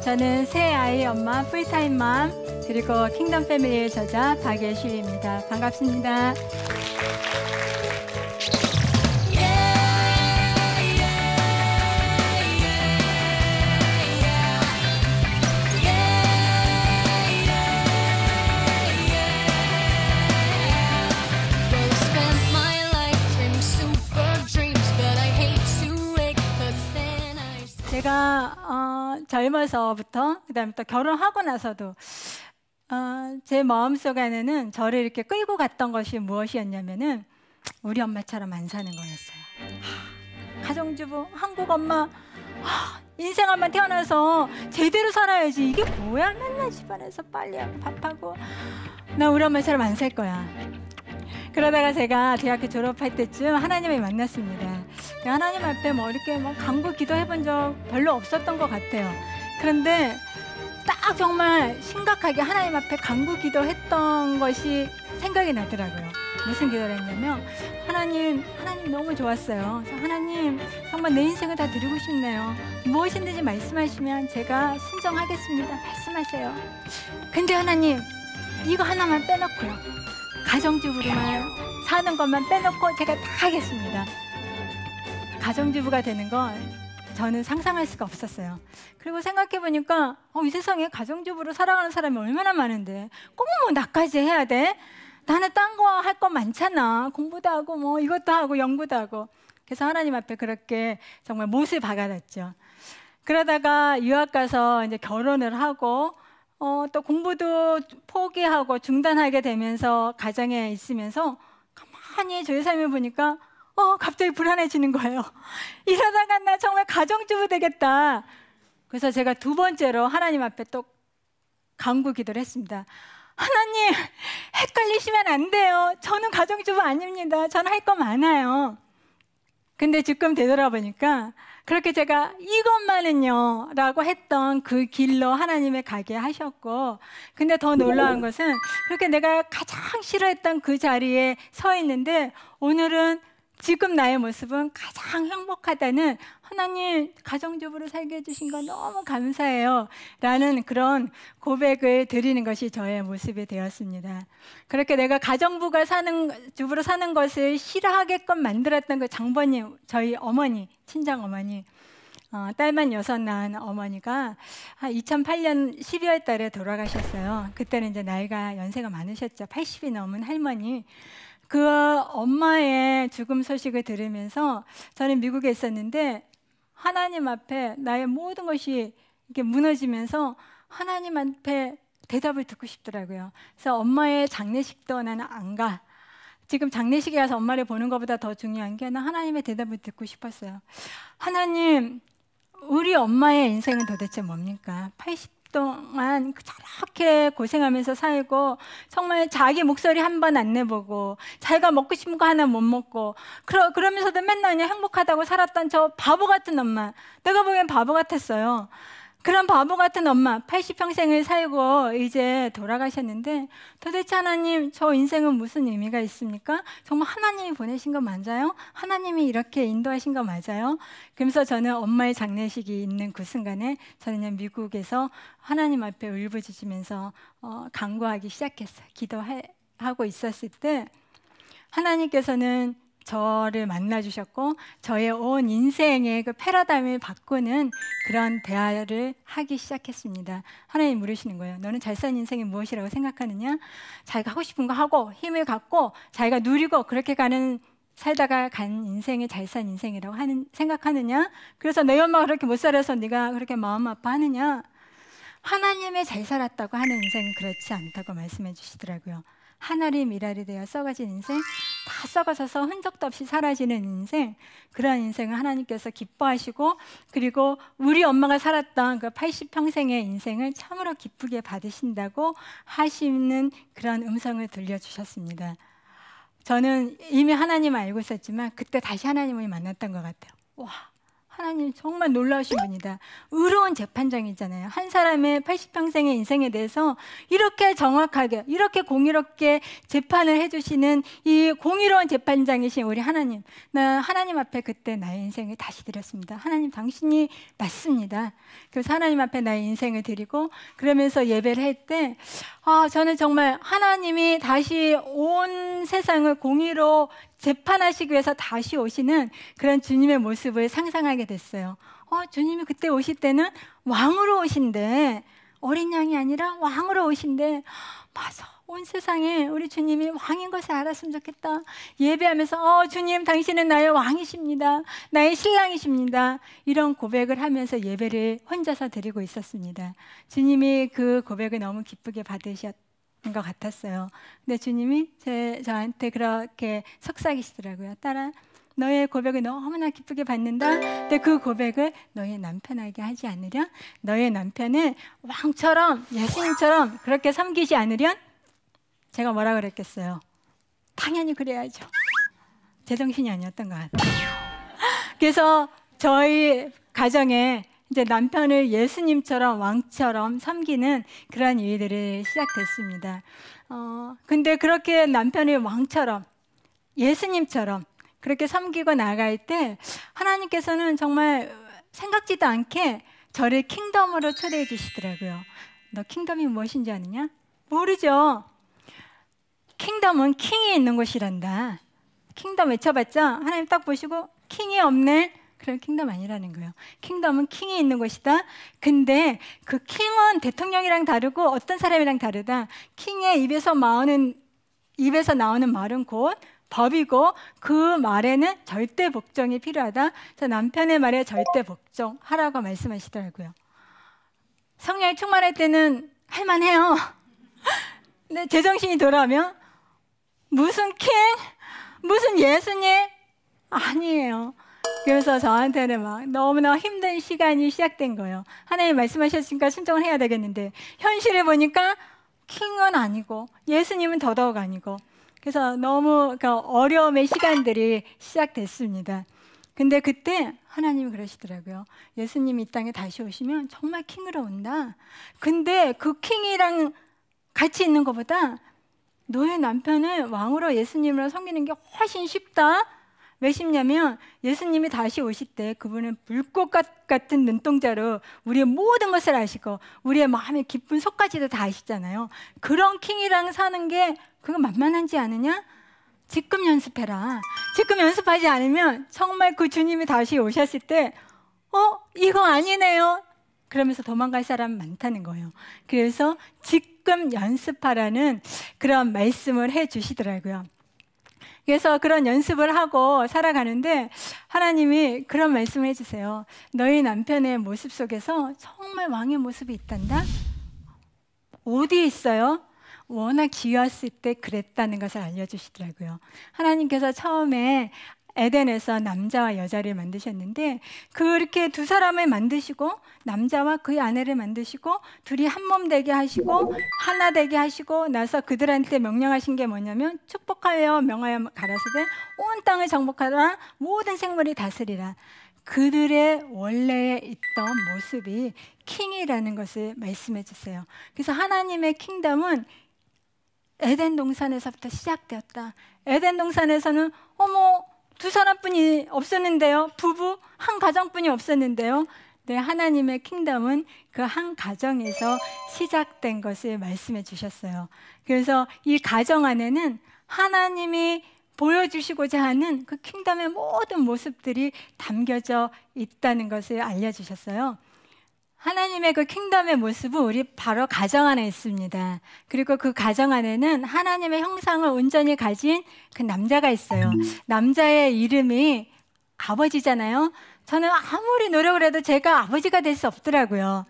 저는 새 아이 엄마, 풀타임맘, 그리고 킹덤 패밀리의 저자 박예슈입니다. 반갑습니다. 제가 젊어서부터 그다음에 또 결혼하고 나서도 제 마음속 안에는 저를 이렇게 끌고 갔던 것이 무엇이었냐면은 우리 엄마처럼 안 사는 거였어요. 가정주부, 한국 엄마, 인생 한번 태어나서 제대로 살아야지. 이게 뭐야? 맨날 집안에서 빨리하고 밥하고. 나 우리 엄마처럼 안 살 거야. 그러다가 제가 대학교 졸업할 때쯤 하나님을 만났습니다. 하나님 앞에 이렇게 간구 기도해본 적 별로 없었던 것 같아요. 그런데 딱 정말 심각하게 하나님 앞에 간구 기도했던 것이 생각이 나더라고요. 무슨 기도를 했냐면 하나님 너무 좋았어요. 그래서 하나님 정말 내 인생을 다 드리고 싶네요. 무엇이든지 말씀하시면 제가 순종하겠습니다. 말씀하세요. 근데 하나님 이거 하나만 빼놓고요. 가정주부로만 사는 것만 빼놓고 제가 다 하겠습니다. 가정주부가 되는 건 저는 상상할 수가 없었어요. 그리고 생각해보니까 이 세상에 가정주부로 살아가는 사람이 얼마나 많은데 꼭 나까지 해야 돼? 나는 딴 거 할 거 많잖아. 공부도 하고 이것도 하고 연구도 하고. 그래서 하나님 앞에 그렇게 정말 못을 박아놨죠. 그러다가 유학 가서 이제 결혼을 하고 또 공부도 포기하고 중단하게 되면서 가정에 있으면서 가만히 저의 삶을 보니까 갑자기 불안해지는 거예요. 이러다가 나 정말 가정주부 되겠다. 그래서 제가 두 번째로 하나님 앞에 또 간구 기도를 했습니다. 하나님 헷갈리시면 안 돼요. 저는 가정주부 아닙니다. 저는 할 거 많아요. 근데 지금 되돌아보니까 그렇게 제가 이것만은요 라고 했던 그 길로 하나님의 가게 하셨고, 근데 더 놀라운 것은 그렇게 내가 가장 싫어했던 그 자리에 서 있는데 오늘은 지금 나의 모습은 가장 행복하다는, 하나님 가정주부로 살게 해주신 거 너무 감사해요 라는 그런 고백을 드리는 것이 저의 모습이 되었습니다. 그렇게 내가 주부로 사는 것을 싫어하게끔 만들었던 그 장모님, 저희 어머니, 친정어머니, 딸만 6 낳은 어머니가 2008년 12월 달에 돌아가셨어요. 그때는 이제 나이가 연세가 많으셨죠. 80이 넘은 할머니. 그 엄마의 죽음 소식을 들으면서 저는 미국에 있었는데 하나님 앞에 나의 모든 것이 이렇게 무너지면서 하나님 앞에 대답을 듣고 싶더라고요. 그래서 엄마의 장례식도 나는 안 가. 지금 장례식에 가서 엄마를 보는 것보다 더 중요한 게 나 하나님의 대답을 듣고 싶었어요. 하나님, 우리 엄마의 인생은 도대체 뭡니까? 80 동안 저렇게 고생하면서 살고 정말 자기 목소리 한 번 안 내보고 자기가 먹고 싶은 거 하나 못 먹고 그러면서도 맨날 그냥 행복하다고 살았던 저 바보 같은 엄마, 내가 보기엔 바보 같았어요. 그런 바보 같은 엄마 80평생을 살고 이제 돌아가셨는데 도대체 하나님 저 인생은 무슨 의미가 있습니까? 정말 하나님이 보내신 거 맞아요? 하나님이 이렇게 인도하신 거 맞아요? 그러면서 저는 엄마의 장례식이 있는 그 순간에 저는 그냥 미국에서 하나님 앞에 울부짖으면서 간구하기 시작했어요. 기도하고 있었을 때 하나님께서는 저를 만나주셨고 저의 온 인생의 그 패러다임을 바꾸는 그런 대화를 하기 시작했습니다. 하나님 물으시는 거예요. 너는 잘 사는 인생이 무엇이라고 생각하느냐? 자기가 하고 싶은 거 하고 힘을 갖고 자기가 누리고 그렇게 살다가 간 인생이 잘 산 인생이라고 생각하느냐? 그래서 내 엄마가 그렇게 못 살아서 네가 그렇게 마음 아파하느냐? 하나님의 잘 살았다고 하는 인생은 그렇지 않다고 말씀해 주시더라고요. 하늘이 미랄이 되어 썩어진 인생, 다 썩어져서 흔적도 없이 사라지는 인생, 그런 인생을 하나님께서 기뻐하시고 그리고 우리 엄마가 살았던 그 80평생의 인생을 참으로 기쁘게 받으신다고 하시는 그런 음성을 들려주셨습니다. 저는 이미 하나님을 알고 있었지만 그때 다시 하나님을 만났던 것 같아요. 와, 하나님 정말 놀라우신 분이다. 의로운 재판장이잖아요. 한 사람의 80평생의 인생에 대해서 이렇게 정확하게, 이렇게 공의롭게 재판을 해주시는 이 공의로운 재판장이신 우리 하나님. 나 하나님 앞에 그때 나의 인생을 다시 드렸습니다. 하나님 당신이 맞습니다. 그래서 하나님 앞에 나의 인생을 드리고 그러면서 예배를 할 때 저는 정말 하나님이 다시 온 세상을 공의로 재판하시기 위해서 다시 오시는 그런 주님의 모습을 상상하게 됐어요. 주님이 그때 오실 때는 왕으로 오신대. 어린 양이 아니라 왕으로 오신대. 맞아. 온 세상에 우리 주님이 왕인 것을 알았으면 좋겠다. 예배하면서 주님 당신은 나의 왕이십니다. 나의 신랑이십니다. 이런 고백을 하면서 예배를 혼자서 드리고 있었습니다. 주님이 그 고백을 너무 기쁘게 받으셨 것 같았어요. 근데 주님이 저한테 그렇게 속삭이시더라고요. 딸아, 너의 고백을 너무나 기쁘게 받는다. 근데 그 고백을 너의 남편에게 하지 않으련, 너의 남편을 왕처럼 예수님처럼 그렇게 섬기지 않으련, 제가 뭐라 그랬겠어요? 당연히 그래야죠. 제정신이 아니었던 것 같아요. 그래서 저희 가정에 이제 남편을 예수님처럼 왕처럼 섬기는 그런 일들이 시작됐습니다. 근데 그렇게 남편을 왕처럼 예수님처럼 그렇게 섬기고 나갈 때 하나님께서는 정말 생각지도 않게 저를 킹덤으로 초대해 주시더라고요. 너 킹덤이 무엇인지 아느냐? 모르죠. 킹덤은 킹이 있는 곳이란다. 킹덤 외쳐봤자 하나님 딱 보시고 킹이 없네? 그런 킹덤 아니라는 거예요. 킹덤은 킹이 있는 곳이다. 근데 그 킹은 대통령이랑 다르고 어떤 사람이랑 다르다. 킹의 입에서 나오는 말은 곧 법이고 그 말에는 절대 복종이 필요하다. 그래서 남편의 말에 절대 복종하라고 말씀하시더라고요. 성령이 충만할 때는 할만해요. 근데 제정신이 돌아오면 무슨 킹? 무슨 예수님? 아니에요. 그래서 저한테는 막 너무나 힘든 시간이 시작된 거예요. 하나님 말씀하셨으니까 순종을 해야 되겠는데 현실을 보니까 킹은 아니고 예수님은 더더욱 아니고, 그래서 너무 어려움의 시간들이 시작됐습니다. 근데 그때 하나님이 그러시더라고요. 예수님이 이 땅에 다시 오시면 정말 킹으로 온다. 근데 그 킹이랑 같이 있는 것보다 너의 남편을 왕으로 예수님으로 섬기는 게 훨씬 쉽다. 왜 쉽냐면 예수님이 다시 오실 때 그분은 불꽃 같은 눈동자로 우리의 모든 것을 아시고 우리의 마음의 깊은 속까지도 다 아시잖아요. 그런 킹이랑 사는 게 그거 만만하지 않으냐? 지금 연습해라. 지금 연습하지 않으면 정말 그 주님이 다시 오셨을 때 이거 아니네요. 그러면서 도망갈 사람 많다는 거예요. 그래서 지금 연습하라는 그런 말씀을 해 주시더라고요. 그래서 그런 연습을 하고 살아가는데 하나님이 그런 말씀을 해주세요. 너희 남편의 모습 속에서 정말 왕의 모습이 있단다? 어디에 있어요? 워낙 귀했을 때 그랬다는 것을 알려주시더라고요. 하나님께서 처음에 에덴에서 남자와 여자를 만드셨는데 그렇게 두 사람을 만드시고 남자와 그의 아내를 만드시고 둘이 한 몸 되게 하시고 하나 되게 하시고 나서 그들한테 명령하신 게 뭐냐면 축복하여 명하여 가라사대 온 땅을 정복하라 모든 생물이 다스리라. 그들의 원래에 있던 모습이 킹이라는 것을 말씀해 주세요. 그래서 하나님의 킹덤은 에덴 동산에서부터 시작되었다. 에덴 동산에서는 두 사람뿐이 없었는데요. 부부 한 가정뿐이 없었는데요. 네, 하나님의 킹덤은 그 한 가정에서 시작된 것을 말씀해 주셨어요. 그래서 이 가정 안에는 하나님이 보여주시고자 하는 그 킹덤의 모든 모습들이 담겨져 있다는 것을 알려주셨어요. 하나님의 그 킹덤의 모습은 우리 바로 가정 안에 있습니다. 그리고 그 가정 안에는 하나님의 형상을 온전히 가진 그 남자가 있어요. 남자의 이름이 아버지잖아요. 저는 아무리 노력을 해도 제가 아버지가 될 수 없더라고요.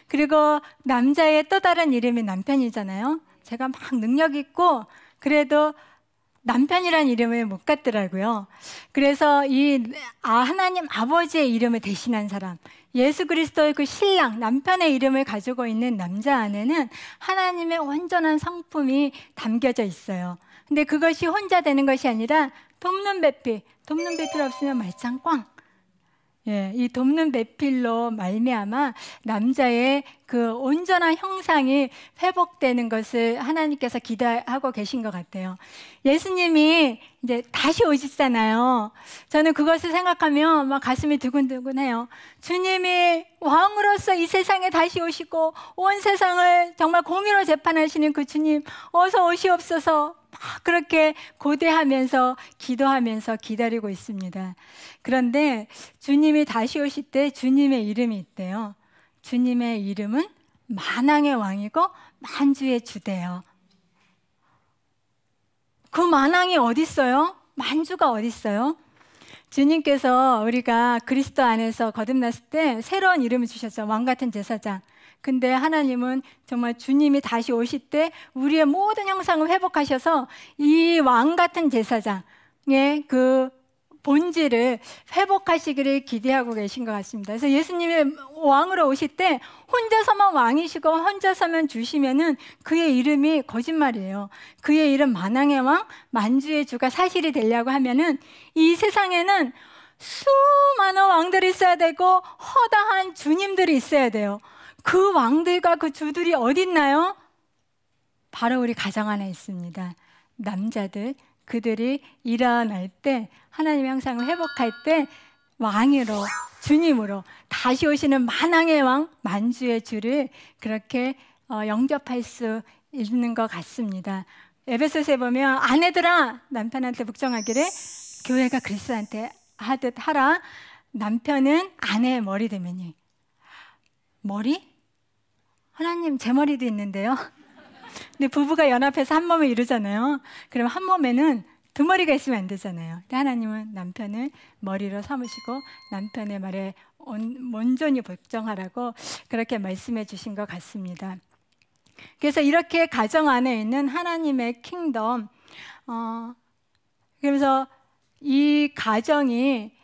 그리고 남자의 또 다른 이름이 남편이잖아요. 제가 막 능력 있고 그래도 남편이란 이름을 못 갖더라고요. 그래서 이 하나님 아버지의 이름을 대신한 사람, 예수 그리스도의 그 신랑, 남편의 이름을 가지고 있는 남자 안에는 하나님의 온전한 성품이 담겨져 있어요. 근데 그것이 혼자 되는 것이 아니라 돕는 배필 없으면 말짱 꽝. 예, 이 돕는 배필로 말미암아 남자의 그 온전한 형상이 회복되는 것을 하나님께서 기대하고 계신 것 같아요. 예수님이 이제 다시 오시잖아요. 저는 그것을 생각하면 막 가슴이 두근두근해요. 주님이 왕으로서 이 세상에 다시 오시고 온 세상을 정말 공의로 재판하시는 그 주님, 어서 오시옵소서. 막 그렇게 고대하면서 기도하면서 기다리고 있습니다. 그런데 주님이 다시 오실 때 주님의 이름이 있대요. 주님의 이름은 만왕의 왕이고 만주의 주대요. 그 만왕이 어디 있어요? 만주가 어디 있어요? 주님께서 우리가 그리스도 안에서 거듭났을 때 새로운 이름을 주셨죠. 왕 같은 제사장. 근데 하나님은 정말 주님이 다시 오실 때 우리의 모든 형상을 회복하셔서 이 왕 같은 제사장의 그 본질을 회복하시기를 기대하고 계신 것 같습니다. 그래서 예수님이 왕으로 오실 때 혼자서만 왕이시고 혼자서만 주시면은 그의 이름이 거짓말이에요. 그의 이름 만왕의 왕, 만주의 주가 사실이 되려고 하면은 이 세상에는 수많은 왕들이 있어야 되고 허다한 주님들이 있어야 돼요. 그 왕들과 그 주들이 어디 있나요? 바로 우리 가정 안에 있습니다. 남자들, 그들이 일어날 때 하나님의 형상을 회복할 때 왕으로, 주님으로 다시 오시는 만왕의 왕, 만주의 주를 그렇게 영접할 수 있는 것 같습니다. 에베소서에 보면 아내들아 남편한테 묵정하기를 교회가 그리스도한테 하듯 하라. 남편은 아내의 머리 되매니. 머리? 하나님 제 머리도 있는데요. 근데 부부가 연합해서 한 몸을 이루잖아요. 그럼 한 몸에는 두 머리가 있으면 안 되잖아요. 근데 하나님은 남편을 머리로 삼으시고 남편의 말에 온전히 복종하라고 그렇게 말씀해 주신 것 같습니다. 그래서 이렇게 가정 안에 있는 하나님의 킹덤, 그래서 이 가정이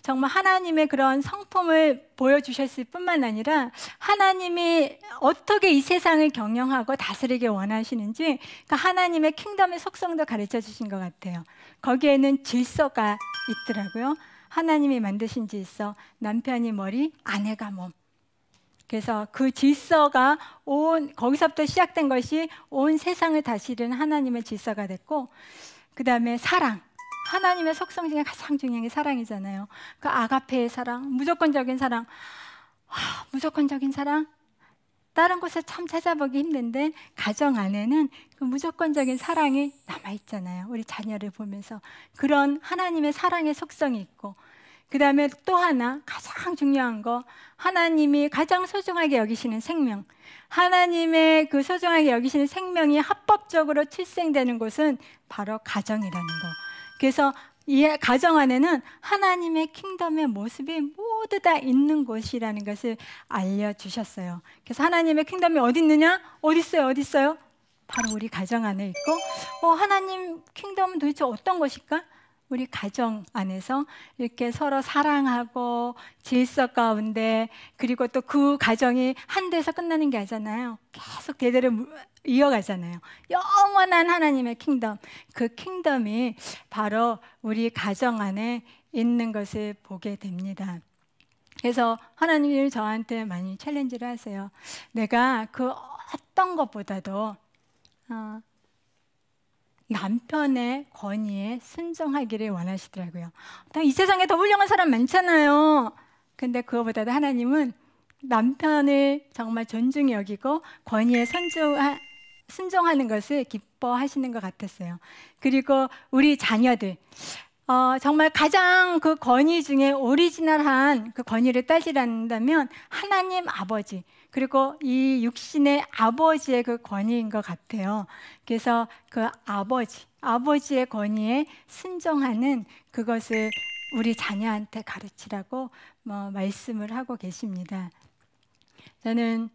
정말 하나님의 그런 성품을 보여주셨을 뿐만 아니라 하나님이 어떻게 이 세상을 경영하고 다스리기 원하시는지 그 하나님의 킹덤의 속성도 가르쳐 주신 것 같아요. 거기에는 질서가 있더라고요. 하나님이 만드신 질서, 남편이 머리, 아내가 몸. 그래서 그 질서가 거기서부터 시작된 것이 온 세상을 다스리는 하나님의 질서가 됐고, 그 다음에 사랑. 하나님의 속성 중에 가장 중요한 게 사랑이잖아요. 그 아가페의 사랑, 무조건적인 사랑. 무조건적인 사랑? 다른 곳에 참 찾아보기 힘든데 가정 안에는 그 무조건적인 사랑이 남아있잖아요. 우리 자녀를 보면서 그런 하나님의 사랑의 속성이 있고, 그 다음에 또 하나 가장 중요한 거, 하나님이 가장 소중하게 여기시는 생명. 하나님의 그 소중하게 여기시는 생명이 합법적으로 출생되는 곳은 바로 가정이라는 거. 그래서 이 가정 안에는 하나님의 킹덤의 모습이 모두 다 있는 곳이라는 것을 알려주셨어요. 그래서 하나님의 킹덤이 어디 있느냐? 어디 있어요? 어디 있어요? 바로 우리 가정 안에 있고, 하나님 킹덤은 도대체 어떤 것일까? 우리 가정 안에서 이렇게 서로 사랑하고 질서 가운데, 그리고 또 그 가정이 한 데서 끝나는 게 아니잖아요. 계속 대대로 이어가잖아요. 영원한 하나님의 킹덤, 그 킹덤이 바로 우리 가정 안에 있는 것을 보게 됩니다. 그래서 하나님이 저한테 많이 챌린지를 하세요. 내가 그 어떤 것보다도 남편의 권위에 순종하기를 원하시더라고요. 이 세상에 더 훌륭한 사람 많잖아요. 근데 그거보다도 하나님은 남편을 정말 존중히 여기고 권위에 순종하는 것을 기뻐하시는 것 같았어요. 그리고 우리 자녀들, 정말 가장 그 권위 중에 오리지널한 그 권위를 따지란다면 하나님 아버지, 그리고 이 육신의 아버지의 그 권위인 것 같아요. 그래서 그 아버지의 권위에 순종하는 그것을 우리 자녀한테 가르치라고 말씀을 하고 계십니다. 저는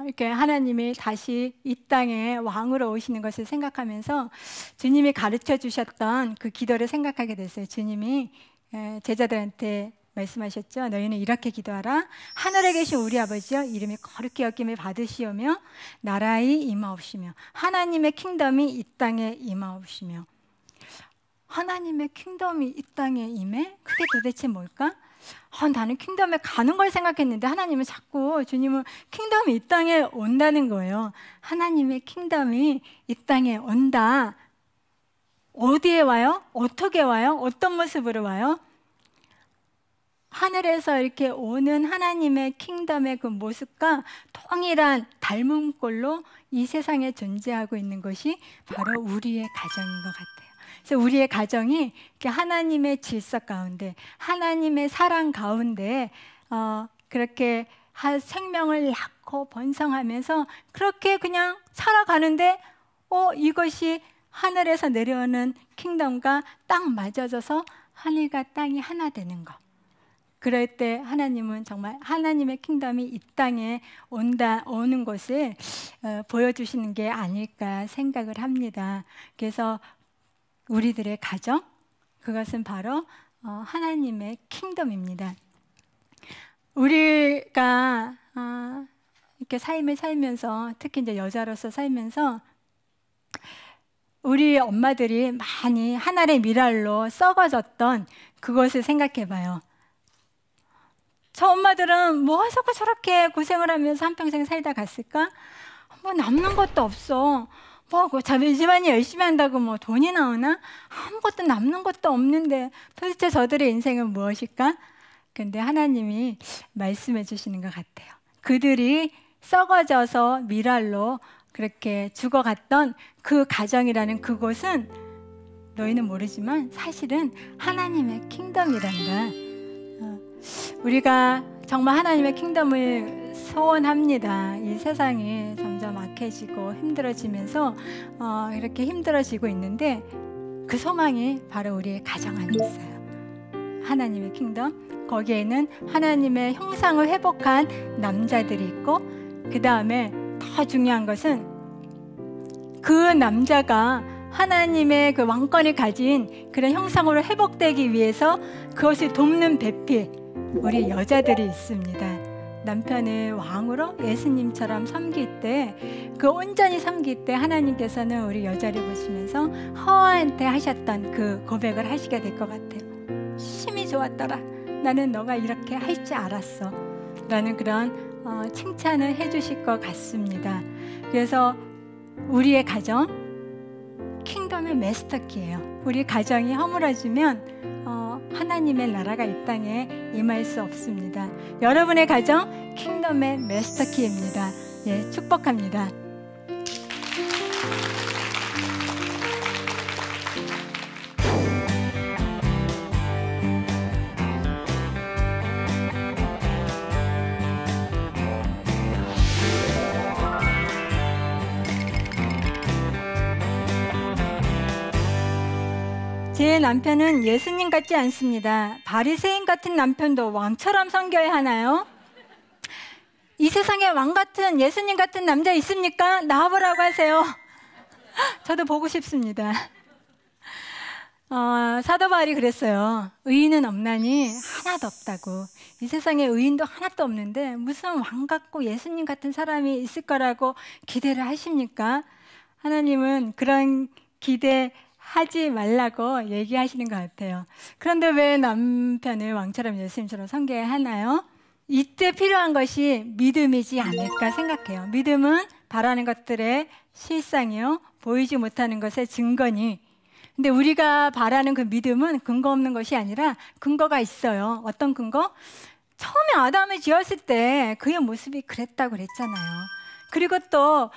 이렇게 하나님이 다시 이 땅에 왕으로 오시는 것을 생각하면서 주님이 가르쳐 주셨던 그 기도를 생각하게 됐어요. 주님이 제자들한테 말씀하셨죠. 너희는 이렇게 기도하라. 하늘에 계신 우리 아버지여, 이름이 거룩히 여김을 받으시오며 나라의 임하옵시며 하나님의 킹덤이 이 땅에 임하옵시며. 하나님의 킹덤이 이 땅에 임해? 그게 도대체 뭘까? 나는 킹덤에 가는 걸 생각했는데 하나님은 자꾸 주님은 킹덤이 이 땅에 온다는 거예요. 하나님의 킹덤이 이 땅에 온다. 어디에 와요? 어떻게 와요? 어떤 모습으로 와요? 하늘에서 이렇게 오는 하나님의 킹덤의 그 모습과 동일한 닮은 꼴로 이 세상에 존재하고 있는 것이 바로 우리의 가정인 것 같아요. 그래서 우리의 가정이 이렇게 하나님의 질서 가운데, 하나님의 사랑 가운데 그렇게 생명을 낳고 번성하면서 그렇게 그냥 살아가는데 이것이 하늘에서 내려오는 킹덤과 딱 맞아져서 하늘과 땅이 하나 되는 것. 그럴 때 하나님은 정말 하나님의 킹덤이 이 땅에 오는 것을 보여주시는 게 아닐까 생각을 합니다. 그래서 우리들의 가정, 그것은 바로 하나님의 킹덤입니다. 우리가 이렇게 삶을 살면서, 특히 이제 여자로서 살면서 우리 엄마들이 많이 하늘의 미랄로 썩어졌던 그것을 생각해 봐요. 저 엄마들은 뭐 자꾸 저렇게 고생을 하면서 한평생 살다 갔을까? 뭐 남는 것도 없어. 뭐 자기 집안이 열심히 한다고 뭐 돈이 나오나? 아무것도 남는 것도 없는데 도대체 저들의 인생은 무엇일까? 근데 하나님이 말씀해 주시는 것 같아요. 그들이 썩어져서 미랄로 그렇게 죽어갔던 그 가정이라는 그곳은 너희는 모르지만 사실은 하나님의 킹덤이란다. 우리가 정말 하나님의 킹덤을 소원합니다. 이 세상이 점점 악해지고 힘들어지면서 이렇게 힘들어지고 있는데 그 소망이 바로 우리의 가정 안에 있어요. 하나님의 킹덤, 거기에는 하나님의 형상을 회복한 남자들이 있고, 그 다음에 더 중요한 것은 그 남자가 하나님의 그 왕권을 가진 그런 형상으로 회복되기 위해서 그것을 돕는 배필, 우리 여자들이 있습니다. 남편을 왕으로 예수님처럼 섬길 때, 그 온전히 섬길 때 하나님께서는 우리 여자를 보시면서 하와한테 하셨던 그 고백을 하시게 될 것 같아요. 힘이 좋았더라. 나는 너가 이렇게 할 줄 알았어. 라는 그런 칭찬을 해주실 것 같습니다. 그래서 우리의 가정, 킹덤의 마스터키예요. 우리 가정이 허물어지면 하나님의 나라가 이 땅에 임할 수 없습니다. 여러분의 가정 킹덤의 마스터키입니다. 예, 축복합니다. 제 남편은 예수님 같지 않습니다. 바리새인 같은 남편도 왕처럼 섬겨야 하나요? 이 세상에 왕 같은, 예수님 같은 남자 있습니까? 나와보라고 하세요. 저도 보고 싶습니다. 사도 바울이 그랬어요. 의인은 없나니 하나도 없다고. 이 세상에 의인도 하나도 없는데 무슨 왕 같고 예수님 같은 사람이 있을 거라고 기대를 하십니까? 하나님은 그런 기대 하지 말라고 얘기하시는 것 같아요. 그런데 왜 남편을 왕처럼 예수님처럼 섬겨야 하나요? 이때 필요한 것이 믿음이지 않을까 생각해요. 믿음은 바라는 것들의 실상이요, 보이지 못하는 것의 증거니. 근데 우리가 바라는 그 믿음은 근거 없는 것이 아니라 근거가 있어요. 어떤 근거? 처음에 아담을 지었을 때 그의 모습이 그랬다고 그랬잖아요. 그리고 또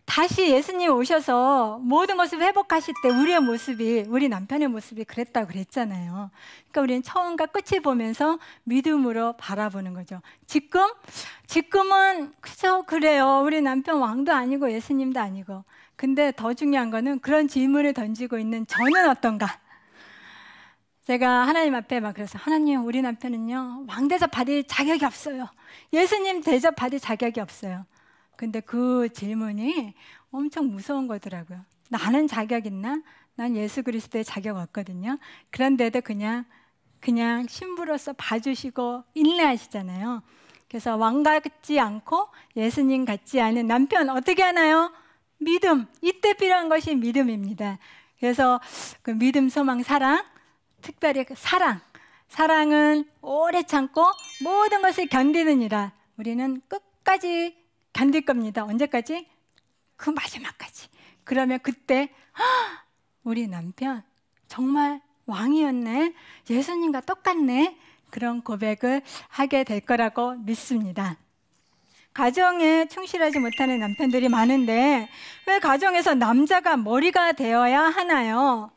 다시 예수님 오셔서 모든 것을 회복하실 때 우리의 모습이, 우리 남편의 모습이 그랬다고 그랬잖아요. 그러니까 우리는 처음과 끝을 보면서 믿음으로 바라보는 거죠. 지금은 그저 그래요. 우리 남편 왕도 아니고 예수님도 아니고. 근데 더 중요한 거는 그런 질문을 던지고 있는 저는 어떤가? 제가 하나님 앞에 막 그래서, 하나님, 우리 남편은요 왕 대접 받을 자격이 없어요. 예수님 대접 받을 자격이 없어요. 근데 그 질문이 엄청 무서운 거더라고요. 나는 자격 있나? 난 예수 그리스도의 자격 없거든요. 그런데도 그냥 신부로서 봐주시고 인내하시잖아요. 그래서 왕 같지 않고 예수님 같지 않은 남편 어떻게 하나요? 믿음. 이때 필요한 것이 믿음입니다. 그래서 그 믿음, 소망, 사랑, 특별히 그 사랑, 사랑은 오래 참고 모든 것을 견디느니라. 우리는 끝까지 견딜 겁니다. 언제까지? 그 마지막까지. 그러면 그때 우리 남편 정말 왕이었네, 예수님과 똑같네, 그런 고백을 하게 될 거라고 믿습니다. 가정에 충실하지 못하는 남편들이 많은데 왜 가정에서 남자가 머리가 되어야 하나요?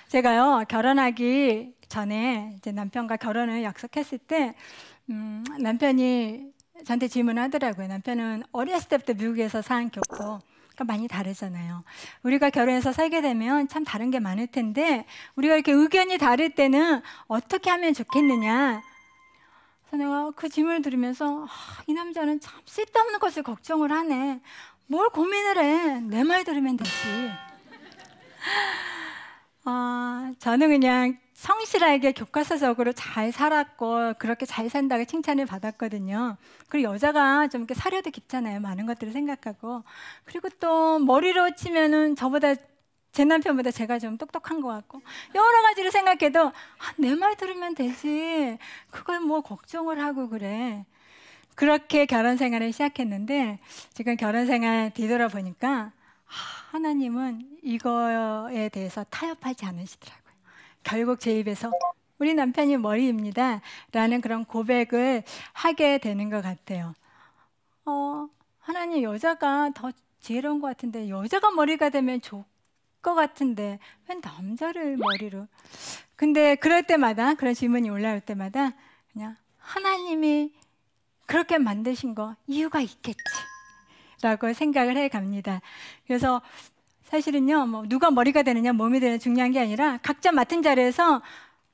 제가요, 결혼하기 전에 이제 남편과 결혼을 약속했을 때 남편이 저한테 질문하더라고요. 남편은 어렸을 때부터 미국에서 산 교포, 그러니까 많이 다르잖아요. 우리가 결혼해서 살게 되면 참 다른 게 많을 텐데 우리가 이렇게 의견이 다를 때는 어떻게 하면 좋겠느냐. 그래서 내가 그 질문을 들으면서 이 남자는 참 쓸데없는 것을 걱정을 하네. 뭘 고민을 해. 내 말 들으면 되지. 저는 그냥 성실하게 교과서적으로 잘 살았고 그렇게 잘 산다고 칭찬을 받았거든요. 그리고 여자가 좀 이렇게 사려도 깊잖아요. 많은 것들을 생각하고. 그리고 또 머리로 치면은 저보다, 제 남편보다 제가 좀 똑똑한 것 같고 여러 가지를 생각해도 내 말 들으면 되지, 그걸 뭐 걱정을 하고 그래. 그렇게 결혼 생활을 시작했는데 지금 결혼 생활 뒤돌아보니까 하나님은 이거에 대해서 타협하지 않으시더라고요. 결국 제 입에서 우리 남편이 머리입니다 라는 그런 고백을 하게 되는 것 같아요. 하나님, 여자가 더 지혜로운 것 같은데, 여자가 머리가 되면 좋을 것 같은데 왜 남자를 머리로. 근데 그럴 때마다, 그런 질문이 올라올 때마다 그냥 하나님이 그렇게 만드신 거 이유가 있겠지 라고 생각을 해 갑니다. 그래서 사실은요, 뭐 누가 머리가 되느냐 몸이 되느냐 중요한 게 아니라 각자 맡은 자리에서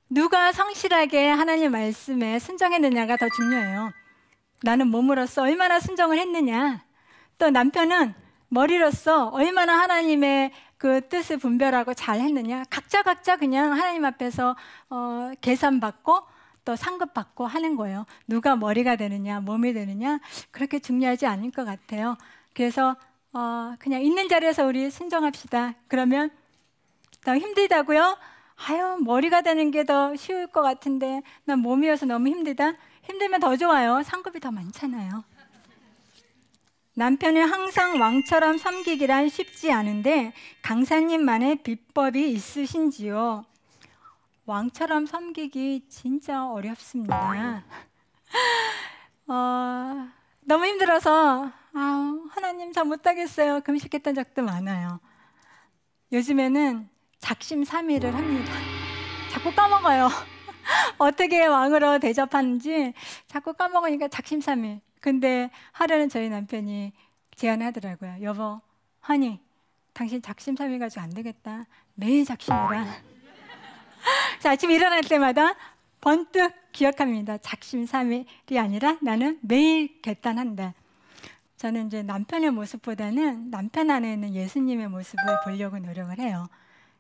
누가 성실하게 하나님 말씀에 순종했느냐가 더 중요해요. 나는 몸으로서 얼마나 순종을 했느냐, 또 남편은 머리로서 얼마나 하나님의 그 뜻을 분별하고 잘 했느냐. 각자 그냥 하나님 앞에서 계산받고 또 상급받고 하는 거예요. 누가 머리가 되느냐 몸이 되느냐 그렇게 중요하지 않을 것 같아요. 그래서 그냥 있는 자리에서 우리 순종합시다. 그러면 더 힘들다고요? 아유, 머리가 되는 게 더 쉬울 것 같은데 난 몸이어서 너무 힘들다. 힘들면 더 좋아요. 상급이 더 많잖아요. 남편을 항상 왕처럼 섬기기란 쉽지 않은데 강사님만의 비법이 있으신지요? 왕처럼 섬기기 진짜 어렵습니다. 너무 힘들어서 하나님 저 못하겠어요 금식했던 적도 많아요. 요즘에는 작심삼일을 합니다. 자꾸 까먹어요. 어떻게 왕으로 대접하는지 자꾸 까먹으니까 작심삼일. 근데 하루는 저희 남편이 제안하더라고요. 여보, 허니, 당신 작심삼일 가지고 안 되겠다. 매일 작심해라. 자, 아침 일어날 때마다 번뜩 기억합니다. 작심삼일이 아니라 나는 매일 결단한다. 저는 이제 남편의 모습보다는 남편 안에 있는 예수님의 모습을 보려고 노력을 해요.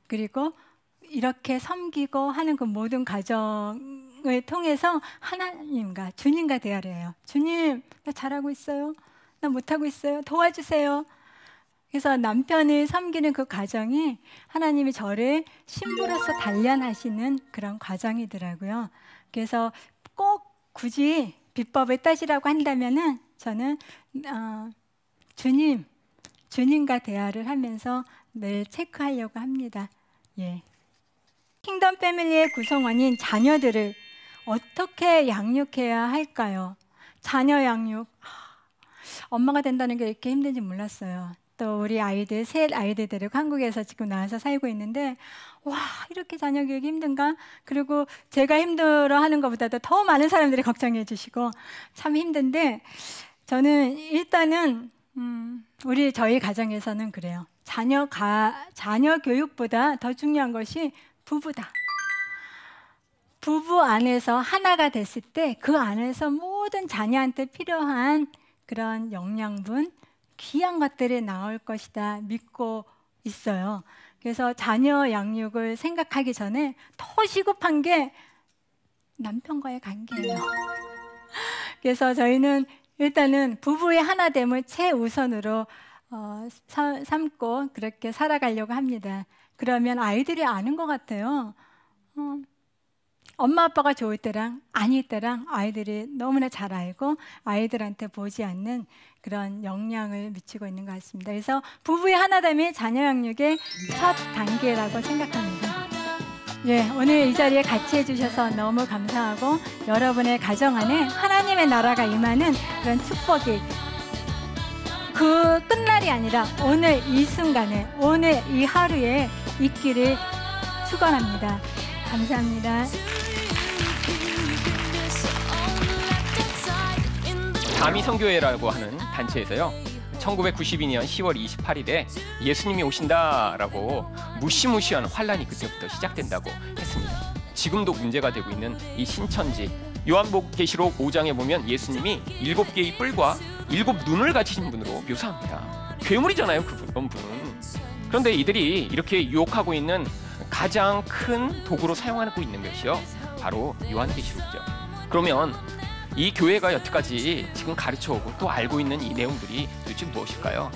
그리고 이렇게 섬기고 하는 그 모든 과정을 통해서 하나님과 주님과 대화를 해요. 주님, 나 잘하고 있어요? 나 못하고 있어요? 도와주세요. 그래서 남편을 섬기는 그 과정이 하나님이 저를 신부로서 단련하시는 그런 과정이더라고요. 그래서 꼭 굳이 비법을 따지라고 한다면은 저는 주님과 대화를 하면서 늘 체크하려고 합니다. 예. 킹덤 패밀리의 구성원인 자녀들을 어떻게 양육해야 할까요? 자녀 양육. 엄마가 된다는 게 이렇게 힘든지 몰랐어요. 또 우리 아이들, 셋 아이들 데리고 한국에서 지금 나와서 살고 있는데 와, 이렇게 자녀 교육이 힘든가? 그리고 제가 힘들어하는 것보다도 더 많은 사람들이 걱정해 주시고 참 힘든데, 저는 일단은 저희 가정에서는 그래요. 자녀 교육보다 더 중요한 것이 부부다. 부부 안에서 하나가 됐을 때 그 안에서 모든 자녀한테 필요한 그런 영양분, 귀한 것들이 나올 것이다 믿고 있어요. 그래서 자녀 양육을 생각하기 전에 더 시급한 게 남편과의 관계예요. 그래서 저희는 일단은 부부의 하나됨을 최우선으로 삼고 그렇게 살아가려고 합니다. 그러면 아이들이 아는 것 같아요. 엄마 아빠가 좋을 때랑 아닐 때랑 아이들이 너무나 잘 알고 아이들한테 보지 않는 그런 영향을 미치고 있는 것 같습니다. 그래서 부부의 하나됨이 자녀 양육의 첫 단계라고 생각합니다. 예, 오늘 이 자리에 같이 해주셔서 너무 감사하고 여러분의 가정 안에 하나님의 나라가 임하는 그런 축복이 그 끝날이 아니라 오늘 이 순간에 오늘 이 하루에 있기를 축원합니다. 감사합니다. 다미성교회라고 하는 단체에서요 1992년 10월 28일에 예수님이 오신다라고 무시무시한 환란이 그때부터 시작된다고 했습니다. 지금도 문제가 되고 있는 이 신천지 요한계시록 5장에 보면 예수님이 7개의 뿔과 7눈을 가지신 분으로 묘사합니다. 괴물이잖아요, 그런 분은. 그런데 이들이 이렇게 유혹하고 있는 가장 큰 도구로 사용하고 있는 것이요 바로 요한계시록이죠. 그러면 이 교회가 여태까지 지금 가르쳐오고 또 알고 있는 이 내용들이 도대체 무엇일까요?